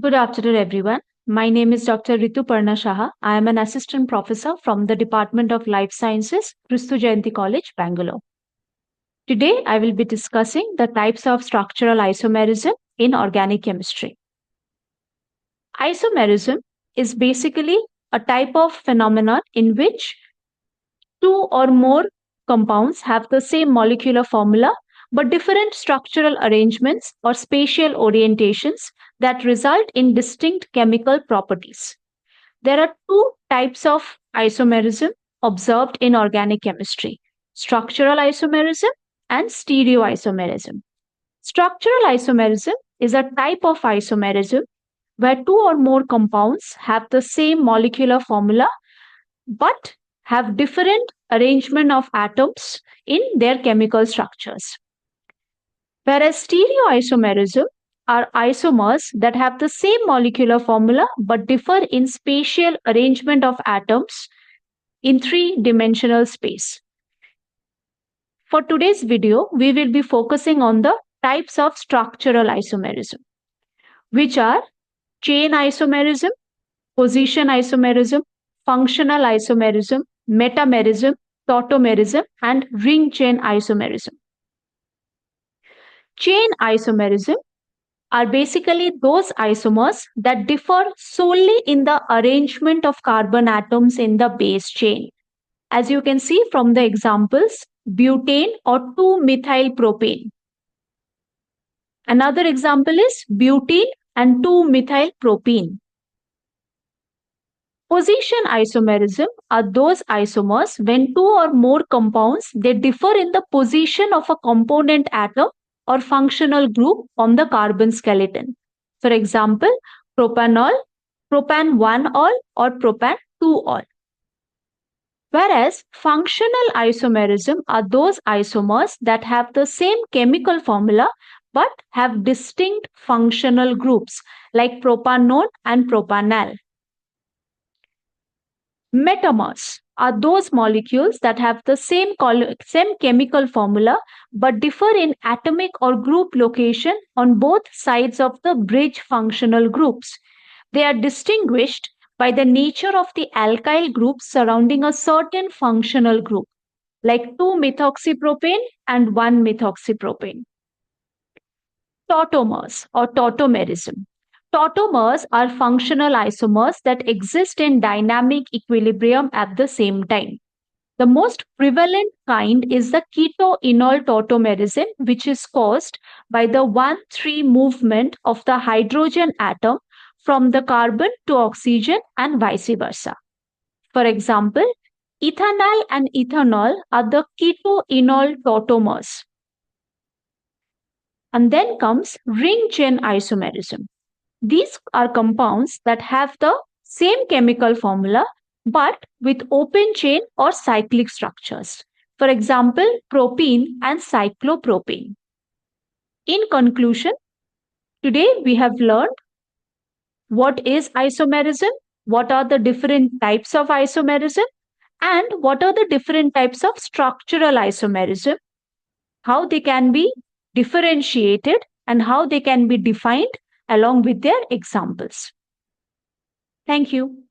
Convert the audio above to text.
Good afternoon, everyone. My name is Dr. Rituparna Shaha. I am an assistant professor from the Department of Life Sciences, Kristu Jayanti College, Bangalore. Today, I will be discussing the types of structural isomerism in organic chemistry. Isomerism is basically a type of phenomenon in which two or more compounds have the same molecular formula but different structural arrangements or spatial orientations that result in distinct chemical properties. There are two types of isomerism observed in organic chemistry: structural isomerism and stereoisomerism. Structural isomerism is a type of isomerism where two or more compounds have the same molecular formula but have different arrangement of atoms in their chemical structures. Whereas stereoisomerism are isomers that have the same molecular formula but differ in spatial arrangement of atoms in three-dimensional space. For today's video, we will be focusing on the types of structural isomerism, which are chain isomerism, position isomerism, functional isomerism, metamerism, tautomerism, and ring chain isomerism. Chain isomerism are basically those isomers that differ solely in the arrangement of carbon atoms in the base chain. As you can see from the examples, butane or 2-methylpropane. Another example is butene and 2-methylpropene. Position isomerism are those isomers when two or more compounds they differ in the position of a component atom or functional group on the carbon skeleton. For example, propanol, propan 1-ol or propan 2-ol. Whereas functional isomerism are those isomers that have the same chemical formula but have distinct functional groups like propanone and propanal. Metamers are those molecules that have the same chemical formula but differ in atomic or group location on both sides of the bridge functional groups. They are distinguished by the nature of the alkyl groups surrounding a certain functional group, like 2-methoxypropane and 1-methoxypropane. Tautomers or tautomerism. Tautomers are functional isomers that exist in dynamic equilibrium at the same time. The most prevalent kind is the keto-enol tautomerism, which is caused by the 1,3 movement of the hydrogen atom from the carbon to oxygen and vice versa. For example, ethanol and ethanol are the keto-enol tautomers. And then comes ring chain isomerism. These are compounds that have the same chemical formula but with open chain or cyclic structures. For example, propene and cyclopropane. In conclusion, today we have learned what is isomerism, what are the different types of isomerism, and what are the different types of structural isomerism, how they can be differentiated and how they can be defined along with their examples. Thank you.